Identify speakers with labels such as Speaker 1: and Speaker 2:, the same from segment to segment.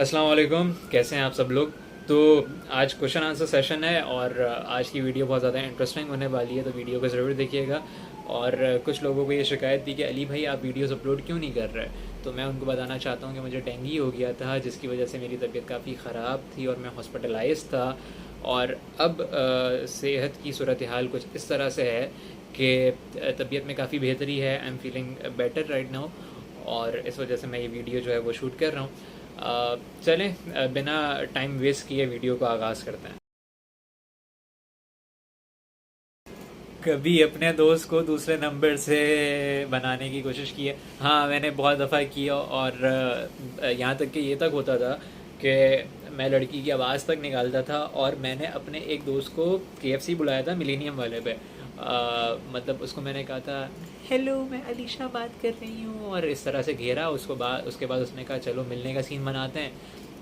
Speaker 1: अस्सलाम वालेकुम, कैसे हैं आप सब लोग। तो आज क्वेश्चन आंसर सेशन है और आज की वीडियो बहुत ज़्यादा इंटरेस्टिंग होने वाली है, तो वीडियो को ज़रूर देखिएगा। और कुछ लोगों को ये शिकायत थी कि अली भाई आप वीडियोस अपलोड क्यों नहीं कर रहे। तो मैं उनको बताना चाहता हूँ कि मुझे डेंगू हो गया था, जिसकी वजह से मेरी तबीयत काफ़ी ख़राब थी और मैं हॉस्पिटलाइज था। और अब सेहत की सूरत हाल कुछ इस तरह से है कि तबीयत में काफ़ी बेहतरी है। I am feeling better right now, और इस वजह से मैं ये वीडियो जो है वो शूट कर रहा हूँ। चलें, बिना टाइम वेस्ट किए वीडियो को आगाज़ करते हैं। कभी अपने दोस्त को दूसरे नंबर से बनाने की कोशिश की है? हाँ, मैंने बहुत दफ़ा किया। और यहाँ तक कि ये तक होता था कि मैं लड़की की आवाज़ तक निकालता था। और मैंने अपने एक दोस्त को KFC बुलाया था मिलेनियम वाले पे। मतलब उसको मैंने कहा था, हेलो मैं अलीशा बात कर रही हूँ, और इस तरह से घेरा उसको। उसके बाद उसने कहा चलो मिलने का सीन बनाते हैं।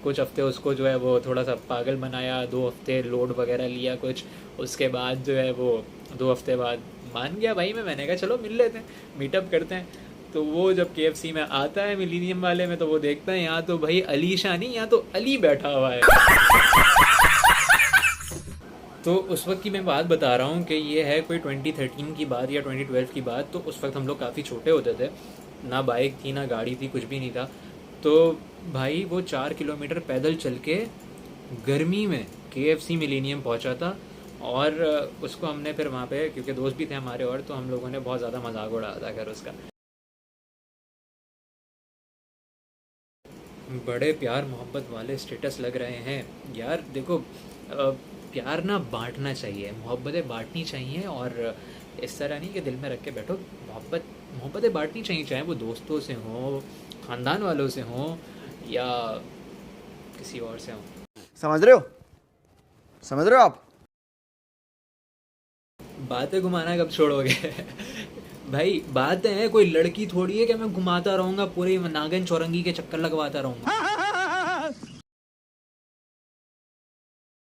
Speaker 1: कुछ हफ्ते उसको जो है वो थोड़ा सा पागल बनाया, 2 हफ्ते लोड वगैरह लिया कुछ। उसके बाद जो है वो 2 हफ्ते बाद मान गया भाई। मैंने कहा चलो मिल लेते हैं, मीटअप करते हैं। तो वो जब KFC में आता है मिलीनियम वाले में, तो वो देखता है यहाँ तो भाई अलीशा नहीं, यहाँ तो अली बैठा हुआ है। तो उस वक्त की मैं बात बता रहा हूँ कि ये है कोई 2013 की बात या 2012 की बात। तो उस वक्त हम लोग काफ़ी छोटे होते थे, ना बाइक थी ना गाड़ी थी, कुछ भी नहीं था। तो भाई वो 4 किलोमीटर पैदल चल के गर्मी में KFC मिलेनियम पहुंचा था। और उसको हमने फिर वहाँ पे, क्योंकि दोस्त भी थे हमारे, और तो हम लोगों ने बहुत ज़्यादा मजाक उड़ाया था खैर उसका। बड़े प्यार मोहब्बत वाले स्टेटस लग रहे हैं यार। देखो, प्यार ना बांटना चाहिए, मोहब्बतें बांटनी चाहिए। और इस तरह नहीं कि दिल में रख के बैठो। मोहब्बतें बांटनी चाहिए, चाहे वो दोस्तों से हो, ख़ानदान वालों से हो, या किसी और से हो।
Speaker 2: समझ रहे हो? समझ रहे हो आप?
Speaker 1: बातें घुमाना कब छोड़ोगे? भाई बातें हैं, कोई लड़की थोड़ी है कि मैं घुमाता रहूंगा, पूरे नागन चौरंगी के चक्कर लगवाता रहूंगा।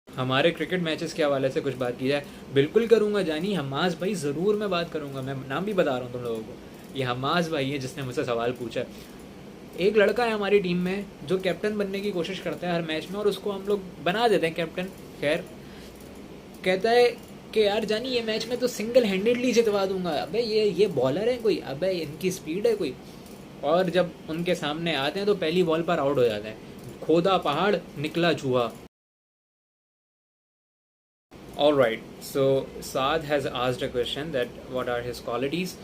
Speaker 1: हमारे क्रिकेट मैचेस के हवाले से कुछ बात की जाए, बिल्कुल करूंगा जानी। हमास भाई ज़रूर मैं बात करूंगा। मैं नाम भी बता रहा हूँ तुम लोगों को, ये हमास भाई है जिसने मुझसे सवाल पूछा। एक लड़का है हमारी टीम में जो कैप्टन बनने की कोशिश करता है हर मैच में, और उसको हम लोग बना देते हैं कैप्टन। खैर, कहता है कि यार जानी ये मैच में तो सिंगल हैंडेडली जितवा दूंगा। अबे ये बॉलर है कोई, अबे इनकी स्पीड है कोई। और जब उनके सामने आते हैं तो पहली बॉल पर आउट हो जाते हैं। खोदा पहाड़ निकला चूहा। All right. So Saad has asked a question that what are his qualities.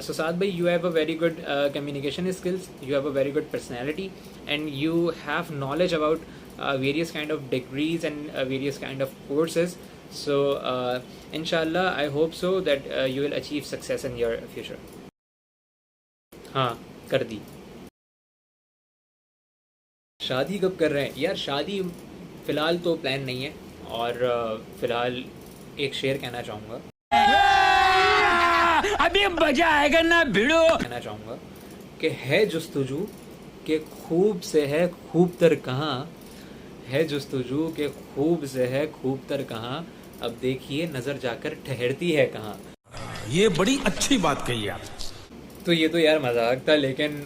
Speaker 1: So Saad bhai, you have a very good communication skills. You have a very good personality, and you have knowledge about various kind of degrees and various kind of courses. So inshallah, I hope so that you will achieve success in your future. हाँ, कर दी। शादी कब कर रहे हैं यार? शादी फ़िलहाल तो प्लान नहीं है। और फ़िलहाल एक शेर कहना चाहूँगा,
Speaker 3: अभी मजा आएगा ना भिड़ो।
Speaker 1: कहना चाहूँगा कि है जुस्तजू के खूब से है खूब तर कहाँ। है जुस्तजू के खूब से है खूब तर कहाँ। अब देखिए नज़र जाकर ठहरती है कहाँ।
Speaker 3: ये बड़ी अच्छी बात कही आप।
Speaker 1: तो ये तो यार मजाक था, लेकिन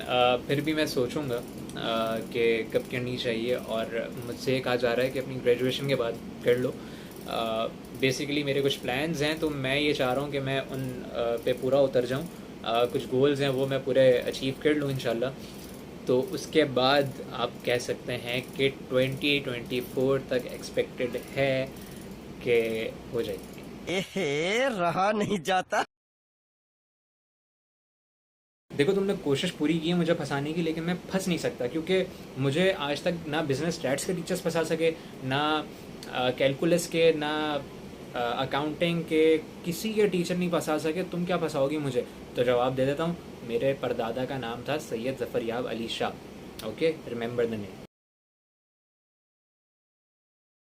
Speaker 1: फिर भी मैं सोचूंगा कि कब करनी चाहिए। और मुझसे कहा जा रहा है कि अपनी ग्रेजुएशन के बाद कर लो। बेसिकली मेरे कुछ प्लान्स हैं, तो मैं ये चाह रहा हूँ कि मैं उन पे पूरा उतर जाऊँ। कुछ गोल्स हैं वो मैं पूरे अचीव कर लूँ इंशाल्लाह। तो उसके बाद आप कह सकते हैं कि 2024 तक एक्सपेक्टेड है कि हो जाएगी।
Speaker 2: एहे, रहा नहीं जाता।
Speaker 1: देखो, तुमने कोशिश पूरी की है मुझे फंसाने की, लेकिन मैं फंस नहीं सकता, क्योंकि मुझे आज तक ना बिजनेस स्टैट्स के टीचर्स फंसा सके, ना कैलकुलस के, ना अकाउंटिंग के, किसी के टीचर नहीं फंसा सके। तुम क्या फंसाओगी मुझे? तो जवाब दे देता हूँ, मेरे परदादा का नाम था Syed Zafaryab Ali Shah. Okay, remember the name.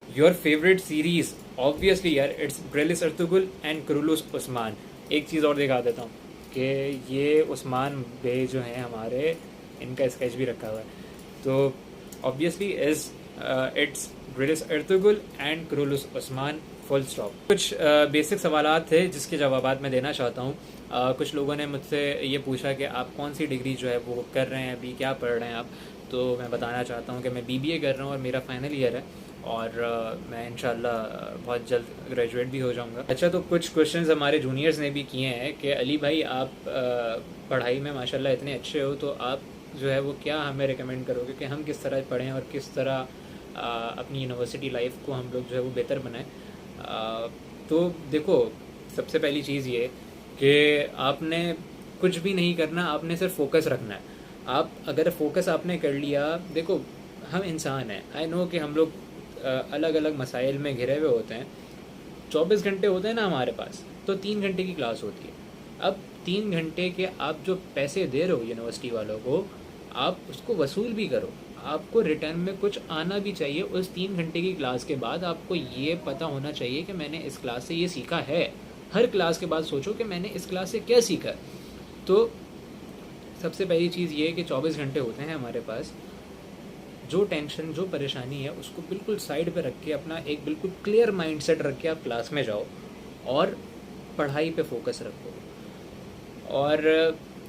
Speaker 1: Your favourite series? Obviously यार, it's Dirilis Ertugrul and Kurulus Osman. एक चीज़ और दिखा देता हूँ कि ये उस्मान बे जो हैं हमारे, इनका स्केच भी रखा हुआ है। तो obviously is it's British Ertugrul and Kurulus Usman, full stop. कुछ बेसिक सवालात थे जिसके जवाबात मैं देना चाहता हूँ। कुछ लोगों ने मुझसे ये पूछा कि आप कौन सी डिग्री जो है वो कर रहे हैं अभी, क्या पढ़ रहे हैं आप। तो मैं बताना चाहता हूँ कि मैं बीबीए कर रहा हूँ और मेरा फाइनल ईयर है, और मैं इंशाल्लाह बहुत जल्द ग्रेजुएट भी हो जाऊँगा। अच्छा, तो कुछ क्वेश्चंस हमारे जूनियर्स ने भी किए हैं कि अली भाई आप पढ़ाई में माशाल्लाह इतने अच्छे हो, तो आप जो है वो क्या हमें रिकमेंड करोगे कि हम किस तरह पढ़ें और किस तरह अपनी यूनिवर्सिटी लाइफ को हम लोग जो है वो बेहतर बनाएं। तो देखो, सबसे पहली चीज़ ये कि आपने कुछ भी नहीं करना, आपने सिर्फ फोकस रखना है। आप अगर फोकस आपने कर लिया, देखो हम इंसान हैं, आई नो कि हम लोग अलग अलग मसाइल में घिरे हुए होते हैं। 24 घंटे होते हैं ना हमारे पास, तो 3 घंटे की क्लास होती है। अब 3 घंटे के आप जो पैसे दे रहे हो यूनिवर्सिटी वालों को, आप उसको वसूल भी करो। आपको रिटर्न में कुछ आना भी चाहिए। उस 3 घंटे की क्लास के बाद आपको ये पता होना चाहिए कि मैंने इस क्लास से ये सीखा है। हर क्लास के बाद सोचो कि मैंने इस क्लास से क्या सीखा। तो सबसे पहली चीज़ ये है कि 24 घंटे होते हैं हमारे पास। जो टेंशन, जो परेशानी है, उसको बिल्कुल साइड पे रख के अपना एक बिल्कुल क्लियर माइंडसेट रख के आप क्लास में जाओ और पढ़ाई पे फोकस रखो। और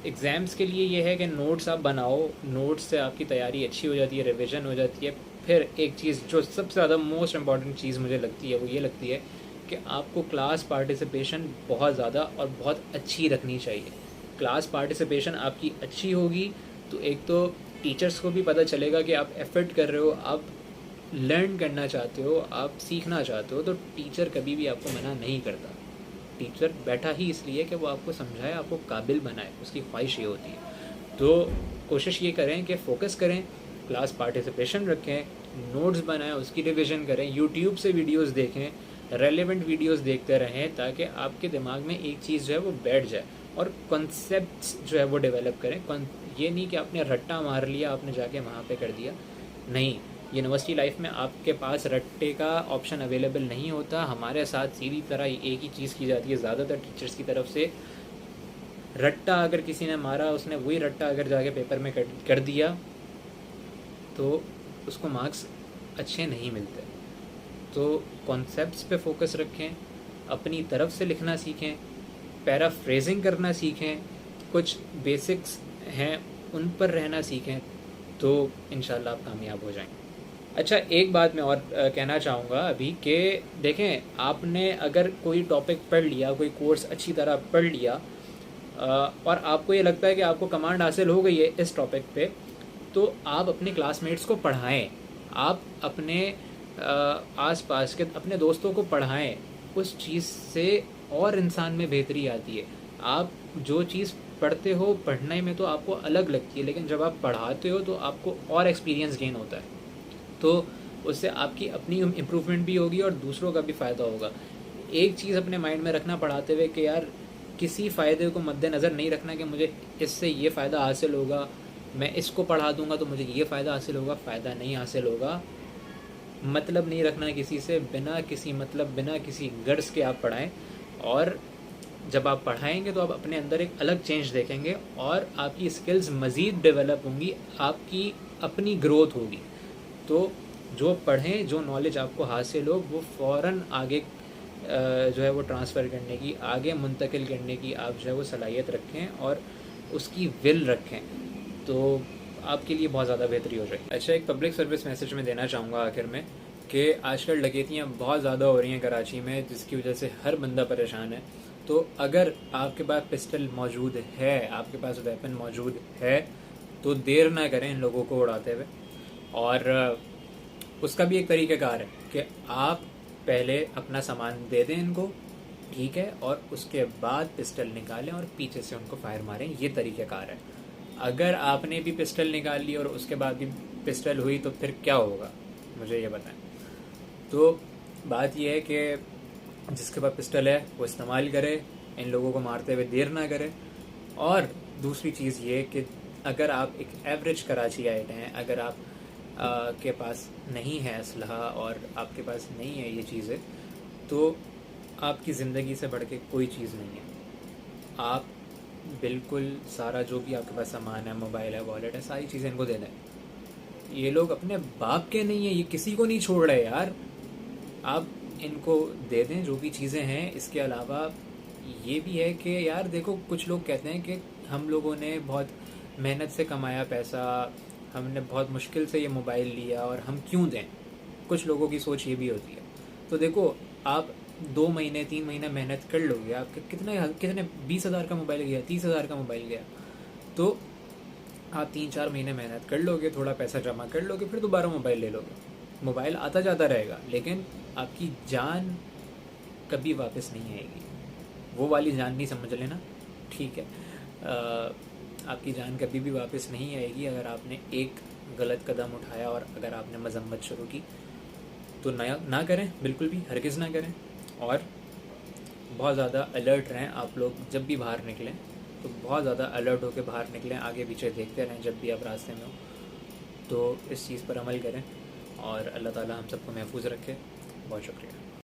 Speaker 1: एग्ज़ाम्स के लिए ये है कि नोट्स आप बनाओ, नोट्स से आपकी तैयारी अच्छी हो जाती है, रिवीजन हो जाती है। फिर एक चीज़ जो सबसे ज़्यादा मोस्ट इम्पॉर्टेंट चीज़ मुझे लगती है वो ये लगती है कि आपको क्लास पार्टिसिपेशन बहुत ज़्यादा और बहुत अच्छी रखनी चाहिए। क्लास पार्टिसिपेशन आपकी अच्छी होगी तो एक तो टीचर्स को भी पता चलेगा कि आप एफर्ट कर रहे हो, आप लर्न करना चाहते हो, आप सीखना चाहते हो, तो टीचर कभी भी आपको मना नहीं करता। टीचर बैठा ही इसलिए कि वो आपको समझाए, आपको काबिल बनाए, उसकी ख्वाहिश ये होती है। तो कोशिश ये करें कि फोकस करें, क्लास पार्टिसिपेशन रखें, नोट्स बनाएं, उसकी रिवीजन करें, यूट्यूब से वीडियोस देखें, रेलेवेंट वीडियोस देखते रहें ताकि आपके दिमाग में एक चीज़ जो है वो बैठ जाए, और कॉन्सेप्ट्स जो है वो डेवलप करें। ये नहीं कि आपने रट्टा मार लिया, आपने जाके वहाँ पे कर दिया। नहीं, यूनिवर्सिटी लाइफ में आपके पास रट्टे का ऑप्शन अवेलेबल नहीं होता। हमारे साथ सीधी तरह एक ही चीज़ की जाती है ज़्यादातर टीचर्स की तरफ से। रट्टा अगर किसी ने मारा, उसने वही रट्टा अगर जाके पेपर में कर दिया तो उसको मार्क्स अच्छे नहीं मिलते। तो कॉन्सेप्ट्स पे फोकस रखें, अपनी तरफ से लिखना सीखें, पैराफ्रेजिंग करना सीखें, कुछ बेसिक्स हैं उन पर रहना सीखें, तो इंशाल्लाह आप कामयाब हो जाएंगे। अच्छा, एक बात मैं और कहना चाहूँगा अभी कि देखें, आपने अगर कोई टॉपिक पढ़ लिया, कोई कोर्स अच्छी तरह पढ़ लिया और आपको ये लगता है कि आपको कमांड हासिल हो गई है इस टॉपिक पे, तो आप अपने क्लासमेट्स को पढ़ाएं, आप अपने आसपास के अपने दोस्तों को पढ़ाएं। उस चीज़ से और इंसान में बेहतरी आती है। आप जो चीज़ पढ़ते हो, पढ़ने में तो आपको अलग लगती है, लेकिन जब आप पढ़ाते हो तो आपको और एक्सपीरियंस गेन होता है। तो उससे आपकी अपनी इम्प्रूवमेंट भी होगी और दूसरों का भी फ़ायदा होगा। एक चीज़ अपने माइंड में रखना पढ़ाते हुए कि यार किसी फ़ायदे को मद्देनज़र नहीं रखना कि मुझे इससे ये फ़ायदा हासिल होगा, मैं इसको पढ़ा दूंगा तो मुझे ये फ़ायदा हासिल होगा। फ़ायदा नहीं हासिल होगा। मतलब नहीं रखना किसी से, बिना किसी मतलब, बिना किसी गर्ज के आप पढ़ाएं। और जब आप पढ़ाएंगे तो आप अपने अंदर एक अलग चेंज देखेंगे और आपकी स्किल्स मज़ीद डेवलप होंगी, आपकी अपनी ग्रोथ होगी। तो जो पढ़ें, जो नॉलेज आपको हासिल हो, वो फ़ौरन आगे जो है वो ट्रांसफ़र करने की, आगे मुंतकिल करने की आप जो है वो सलाहियत रखें और उसकी विल रखें, तो आपके लिए बहुत ज़्यादा बेहतरी हो जाएगी। अच्छा, एक पब्लिक सर्विस मैसेज में देना चाहूँगा आखिर में कि आजकल डकैतियाँ बहुत ज़्यादा हो रही हैं कराची में, जिसकी वजह से हर बंदा परेशान है। तो अगर आपके पास पिस्टल मौजूद है, आपके पास वेपन मौजूद है, तो देर ना करें इन लोगों को उड़ाते हुए। और उसका भी एक तरीक़ाकार है कि आप पहले अपना सामान दे दें इनको, ठीक है, और उसके बाद पिस्टल निकालें और पीछे से उनको फायर मारें। ये तरीक़ाकार है। अगर आपने भी पिस्टल निकाल ली और उसके बाद भी पिस्टल हुई तो फिर क्या होगा, मुझे ये बताएं। तो बात यह है कि जिसके पास पिस्टल है वो इस्तेमाल करे, इन लोगों को मारते हुए देर ना करे। और दूसरी चीज़ ये कि अगर आप एक एवरेज कराची आइट हैं, अगर आप के पास नहीं है असलहा और आपके पास नहीं है ये चीज़ें, तो आपकी ज़िंदगी से बढ़ के कोई चीज़ नहीं है। आप बिल्कुल सारा जो भी आपके पास सामान है, मोबाइल है, वॉलेट है, सारी चीज़ें इनको दे दें। ये लोग अपने बाप के नहीं है, ये किसी को नहीं छोड़ रहे यार। आप इनको दे दें जो भी चीज़ें हैं। इसके अलावा ये भी है कि यार देखो, कुछ लोग कहते हैं कि हम लोगों ने बहुत मेहनत से कमाया पैसा, हमने बहुत मुश्किल से ये मोबाइल लिया और हम क्यों दें। कुछ लोगों की सोच ये भी होती है। तो देखो, आप 2 महीने 3 महीने मेहनत कर लोगे, आपके कितने 20,000 का मोबाइल गया, 30,000 का मोबाइल गया, तो आप 3-4 महीने मेहनत कर लोगे, थोड़ा पैसा जमा कर लोगे, फिर दोबारा मोबाइल ले लोगे। मोबाइल आता जाता रहेगा, लेकिन आपकी जान कभी वापस नहीं आएगी। वो वाली जान नहीं समझ लेना, ठीक है। आपकी जान कभी भी वापस नहीं आएगी अगर आपने एक गलत कदम उठाया और अगर आपने मजम्मत शुरू की। तो ना करें, बिल्कुल भी हरगिज़ ना करें। और बहुत ज़्यादा अलर्ट रहें आप लोग। जब भी बाहर निकलें तो बहुत ज़्यादा अलर्ट होकर बाहर निकलें, आगे पीछे देखते रहें जब भी आप रास्ते में हो। तो इस चीज़ पर अमल करें और अल्लाह ताला हम सबको महफूज रखे। बहुत शुक्रिया।